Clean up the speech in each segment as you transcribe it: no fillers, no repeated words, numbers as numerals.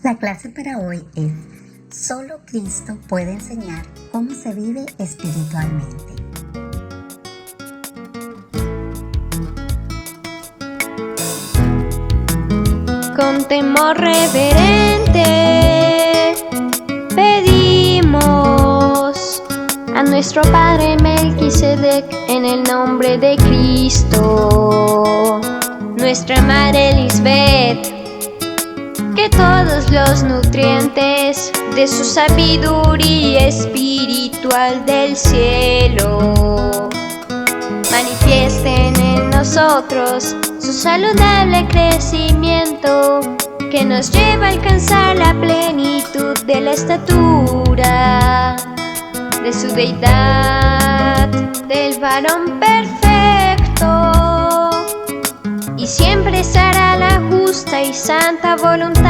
La clase para hoy es: solo Cristo puede enseñar cómo se vive espiritualmente. Con temor reverente pedimos a nuestro Padre Melquisedec en el nombre de Cristo, nuestra Madre Lisbeth, que todos los nutrientes de su sabiduría espiritual del cielo manifiesten en nosotros su saludable crecimiento, que nos lleva a alcanzar la plenitud de la estatura de su deidad, del varón perfecto, y siempre será la justa y santa voluntad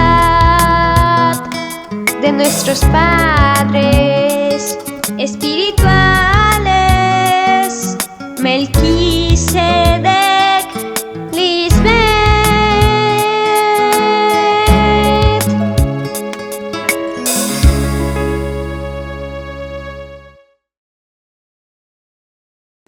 de nuestros padres espirituales, Melquisedec, Lisbeth.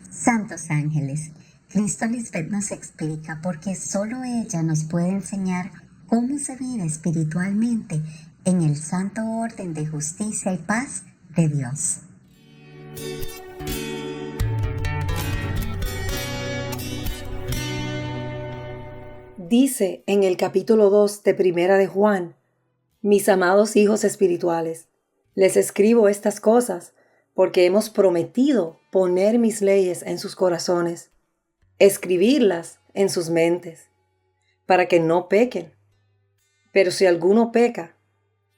Santos ángeles, Cristo Lisbeth nos explica por qué solo ella nos puede enseñar cómo se vive espiritualmente en el santo orden de justicia y paz de Dios. Dice en el capítulo 2 de Primera de Juan: mis amados hijos espirituales, les escribo estas cosas porque hemos prometido poner mis leyes en sus corazones, escribirlas en sus mentes, para que no pequen. Pero si alguno peca,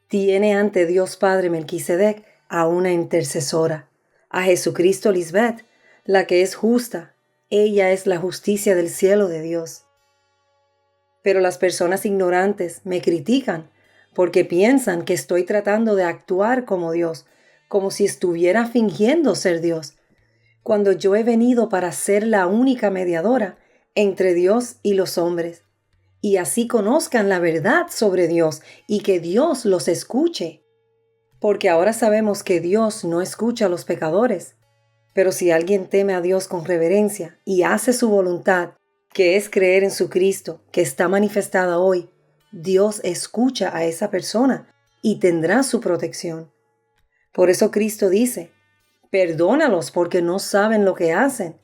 tiene ante Dios Padre Melquisedec a una intercesora, a Jesucristo Lisbeth, la que es justa. Ella es la justicia del cielo de Dios. Pero las personas ignorantes me critican porque piensan que estoy tratando de actuar como Dios, como si estuviera fingiendo ser Dios, cuando yo he venido para ser la única mediadora entre Dios y los hombres, y así conozcan la verdad sobre Dios y que Dios los escuche. Porque ahora sabemos que Dios no escucha a los pecadores, pero si alguien teme a Dios con reverencia y hace su voluntad, que es creer en su Cristo, que está manifestada hoy, Dios escucha a esa persona y tendrá su protección. Por eso Cristo dice: perdónalos porque no saben lo que hacen.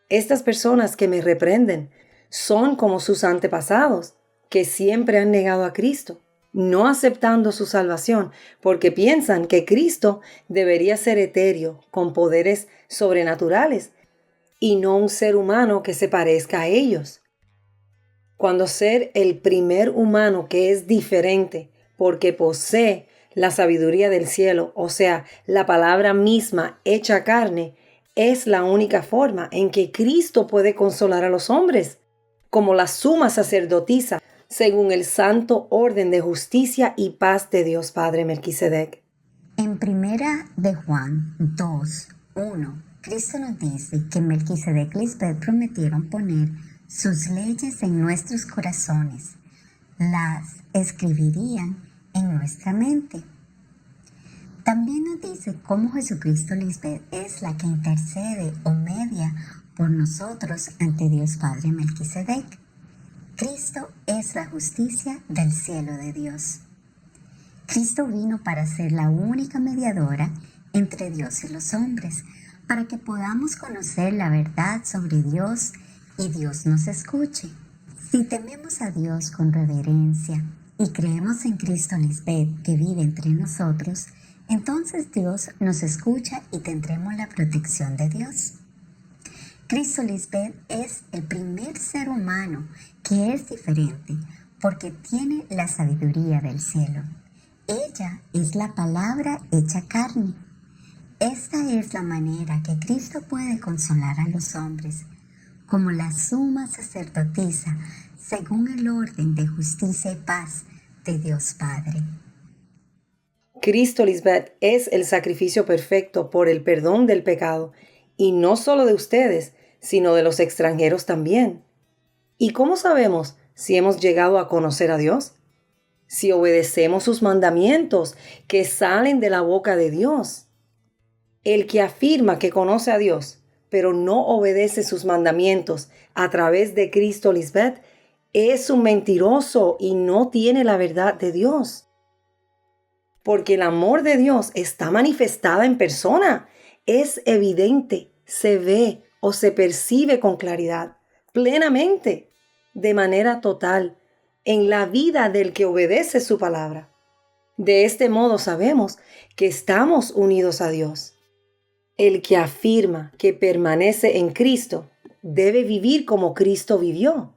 Estas personas que me reprenden son como sus antepasados, que siempre han negado a Cristo, no aceptando su salvación, porque piensan que Cristo debería ser etéreo, con poderes sobrenaturales, y no un ser humano que se parezca a ellos. Cuando ser el primer humano que es diferente, porque posee la sabiduría del cielo, o sea, la palabra misma hecha carne, es la única forma en que Cristo puede consolar a los hombres, como la suma sacerdotisa, según el santo orden de justicia y paz de Dios Padre Melquisedec. En Primera de Juan 2:1, Cristo nos dice que Melquisedec y Lisbeth prometieron poner sus leyes en nuestros corazones, las escribirían en nuestra mente. También nos dice cómo Jesucristo Lisbeth es la que intercede o media por nosotros ante Dios Padre Melquisedec. Cristo es la justicia del cielo de Dios. Cristo vino para ser la única mediadora entre Dios y los hombres, para que podamos conocer la verdad sobre Dios y Dios nos escuche. Si tememos a Dios con reverencia y creemos en Cristo Lisbeth que vive entre nosotros, entonces Dios nos escucha y tendremos la protección de Dios. Cristo Lisbeth es el primer ser humano que es diferente porque tiene la sabiduría del cielo. Ella es la palabra hecha carne. Esta es la manera que Cristo puede consolar a los hombres, como la suma sacerdotisa, según el orden de justicia y paz de Dios Padre. Cristo Lisbeth es el sacrificio perfecto por el perdón del pecado, y no solo de ustedes, sino de los extranjeros también. ¿Y cómo sabemos si hemos llegado a conocer a Dios? si obedecemos sus mandamientos que salen de la boca de Dios. El que afirma que conoce a Dios, pero no obedece sus mandamientos a través de Cristo, Lisbeth, es un mentiroso y no tiene la verdad de Dios. Porque el amor de Dios está manifestada en persona, es evidente, se ve o se percibe con claridad, plenamente, de manera total, en la vida del que obedece su palabra. De este modo sabemos que estamos unidos a Dios. El que afirma que permanece en Cristo debe vivir como Cristo vivió.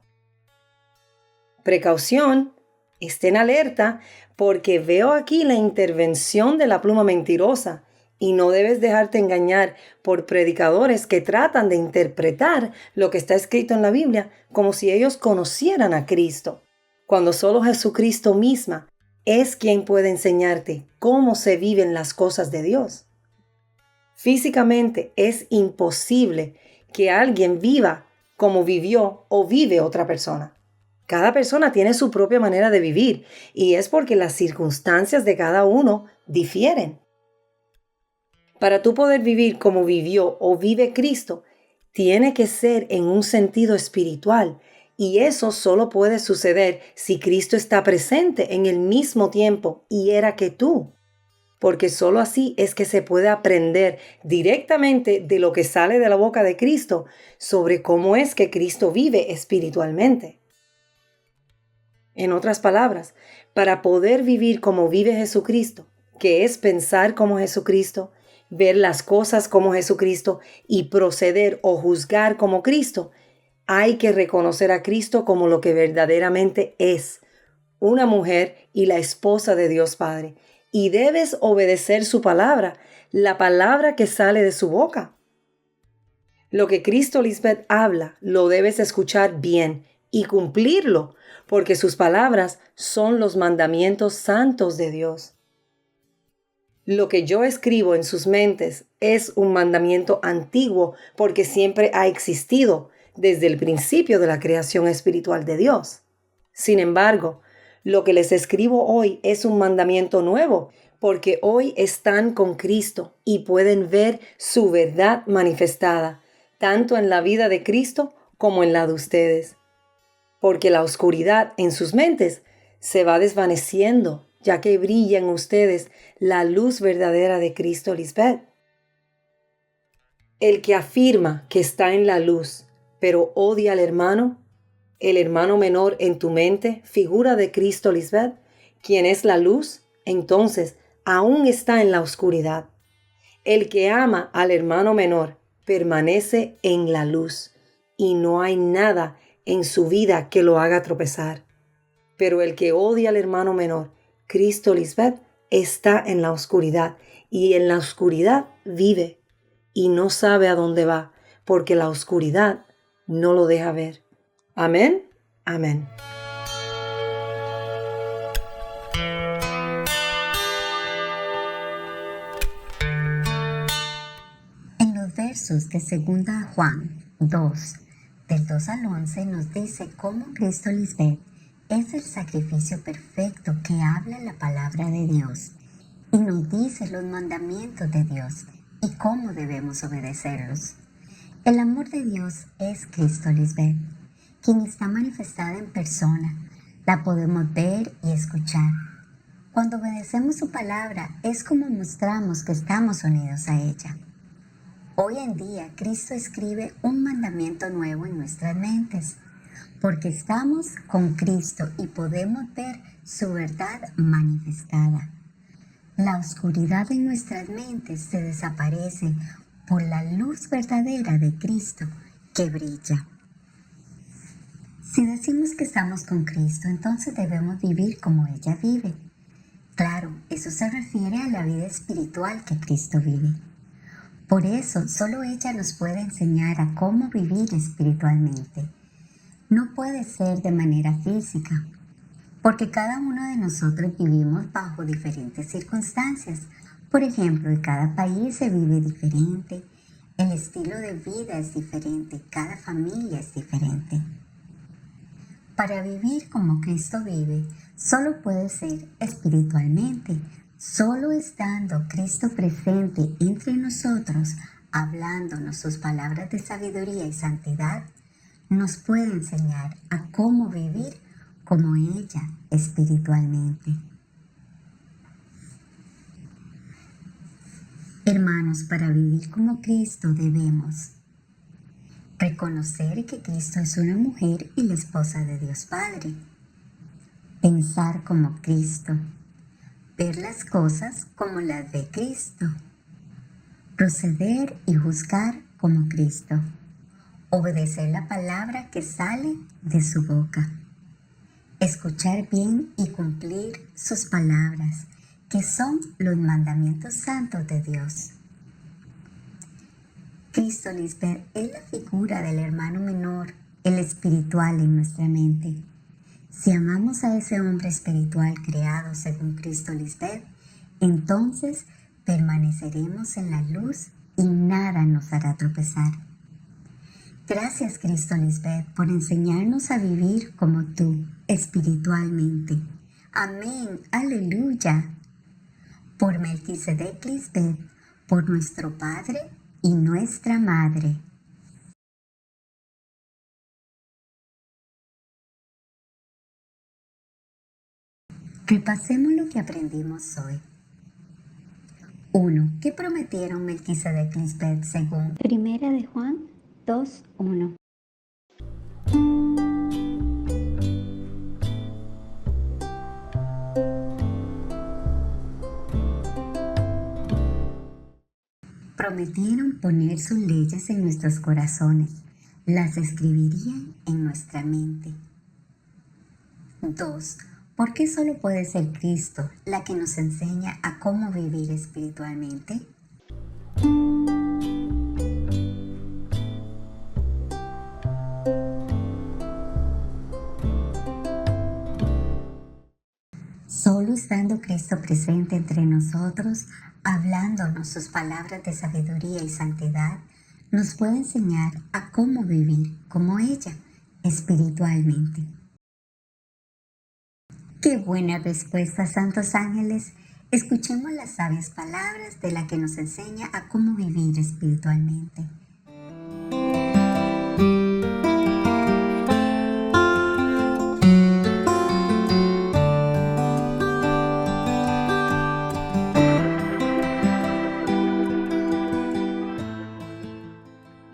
Precaución, estén alerta, porque veo aquí la intervención de la pluma mentirosa y no debes dejarte engañar por predicadores que tratan de interpretar lo que está escrito en la Biblia como si ellos conocieran a Cristo, cuando solo Jesucristo misma es quien puede enseñarte cómo se viven las cosas de Dios. Físicamente es imposible que alguien viva como vivió o vive otra persona. Cada persona tiene su propia manera de vivir y es porque las circunstancias de cada uno difieren. Para tú poder vivir como vivió o vive Cristo, tiene que ser en un sentido espiritual y eso solo puede suceder si Cristo está presente en el mismo tiempo y era que tú. Porque solo así es que se puede aprender directamente de lo que sale de la boca de Cristo sobre cómo es que Cristo vive espiritualmente. En otras palabras, para poder vivir como vive Jesucristo, que es pensar como Jesucristo, ver las cosas como Jesucristo y proceder o juzgar como Cristo, hay que reconocer a Cristo como lo que verdaderamente es, una mujer y la esposa de Dios Padre. Y debes obedecer su palabra, la palabra que sale de su boca. Lo que Cristo, Lisbeth, habla, lo debes escuchar bien y cumplirlo, porque sus palabras son los mandamientos santos de Dios. Lo que yo escribo en sus mentes es un mandamiento antiguo porque siempre ha existido desde el principio de la creación espiritual de Dios. Sin embargo, lo que les escribo hoy es un mandamiento nuevo porque hoy están con Cristo y pueden ver su verdad manifestada, tanto en la vida de Cristo como en la de ustedes. Porque la oscuridad en sus mentes se va desvaneciendo, ya que brilla en ustedes la luz verdadera de Cristo, Lisbeth. El que afirma que está en la luz, pero odia al hermano, el hermano menor en tu mente, figura de Cristo, Lisbeth, quien es la luz, entonces aún está en la oscuridad. El que ama al hermano menor permanece en la luz y no hay nada en su vida que lo haga tropezar. Pero el que odia al hermano menor, Cristo, Lisbeth, está en la oscuridad y en la oscuridad vive y no sabe a dónde va porque la oscuridad no lo deja ver. Amén. Amén. En los versos de 2 Juan 2, del 2 al 11, nos dice cómo Cristo, Lisbeth, es el sacrificio perfecto que habla la palabra de Dios y nos dice los mandamientos de Dios y cómo debemos obedecerlos. El amor de Dios es Cristo, Lisbeth, quien está manifestada en persona. La podemos ver y escuchar. Cuando obedecemos su palabra es como mostramos que estamos unidos a ella. Hoy en día Cristo escribe un mandamiento nuevo en nuestras mentes, porque estamos con Cristo y podemos ver su verdad manifestada. La oscuridad en nuestras mentes se desaparece por la luz verdadera de Cristo que brilla. Si decimos que estamos con Cristo, entonces debemos vivir como ella vive. Claro, eso se refiere a la vida espiritual que Cristo vive. Por eso, solo ella nos puede enseñar a cómo vivir espiritualmente. No puede ser de manera física, porque cada uno de nosotros vivimos bajo diferentes circunstancias. Por ejemplo, en cada país se vive diferente, el estilo de vida es diferente, cada familia es diferente. Para vivir como Cristo vive, solo puede ser espiritualmente. Solo estando Cristo presente entre nosotros, hablándonos sus palabras de sabiduría y santidad, nos puede enseñar a cómo vivir como ella espiritualmente. Hermanos, para vivir como Cristo debemos reconocer que Cristo es una mujer y la esposa de Dios Padre. Pensar como Cristo. Ver las cosas como las de Cristo. Proceder y juzgar como Cristo. Obedecer la palabra que sale de su boca. Escuchar bien y cumplir sus palabras, que son los mandamientos santos de Dios. Cristo, Lisbeth, es la figura del hermano menor, el espiritual en nuestra mente. Si amamos a ese hombre espiritual creado según Cristo, Lisbeth, entonces permaneceremos en la luz y nada nos hará tropezar. Gracias, Cristo, Lisbeth, por enseñarnos a vivir como tú, espiritualmente. Amén, aleluya. Por Melquisedec, Lisbeth, por nuestro Padre y nuestra Madre. Repasemos lo que aprendimos hoy. 1. ¿Qué prometieron Melquisedec, Lisbeth según 1 de Juan 2:1? Prometieron poner sus leyes en nuestros corazones, las escribirían en nuestra mente. 2. ¿Por qué solo puede ser Cristo la que nos enseña a cómo vivir espiritualmente? Solo estando Cristo presente entre nosotros, hablándonos sus palabras de sabiduría y santidad, nos puede enseñar a cómo vivir como ella, espiritualmente. ¡Qué buena respuesta, santos ángeles! Escuchemos las sabias palabras de la que nos enseña a cómo vivir espiritualmente.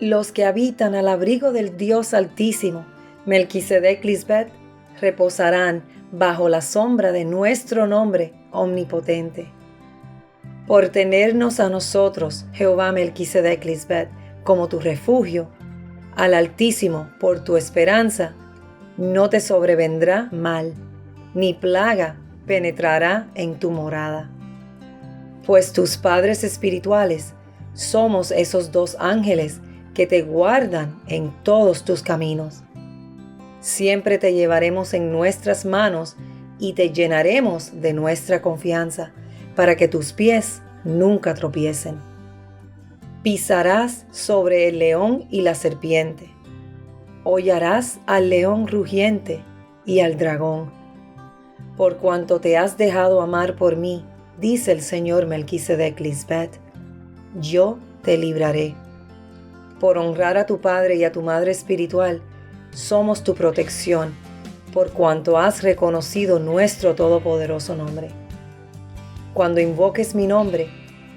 Los que habitan al abrigo del Dios Altísimo, Melquisedec, Lisbeth, reposarán bajo la sombra de nuestro nombre omnipotente. Por tenernos a nosotros, Jehová Melquisedec, Lisbeth, como tu refugio, al Altísimo por tu esperanza, no te sobrevendrá mal, ni plaga penetrará en tu morada. Pues tus padres espirituales somos esos dos ángeles que te guardan en todos tus caminos. Siempre te llevaremos en nuestras manos y te llenaremos de nuestra confianza, para que tus pies nunca tropiecen. Pisarás sobre el león y la serpiente. Hollarás al león rugiente y al dragón. Por cuanto te has dejado amar por mí, dice el Señor Melquisedec, Lisbeth, yo te libraré. Por honrar a tu padre y a tu madre espiritual, somos tu protección, por cuanto has reconocido nuestro todopoderoso nombre. Cuando invoques mi nombre,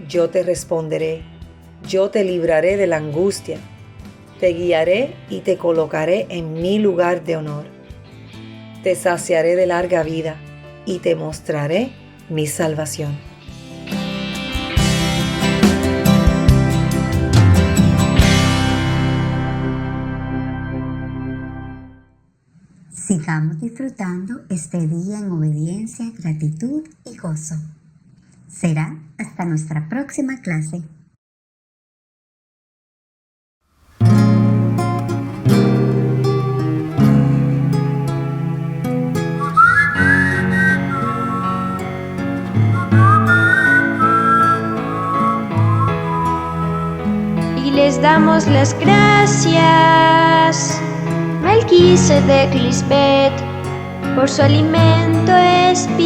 yo te responderé, yo te libraré de la angustia, te guiaré y te colocaré en mi lugar de honor. Te saciaré de larga vida y te mostraré mi salvación. Sigamos disfrutando este día en obediencia, gratitud y gozo. Será hasta nuestra próxima clase. Y les damos las gracias. Melquisedec Lisbeth, por su alimento espiritual.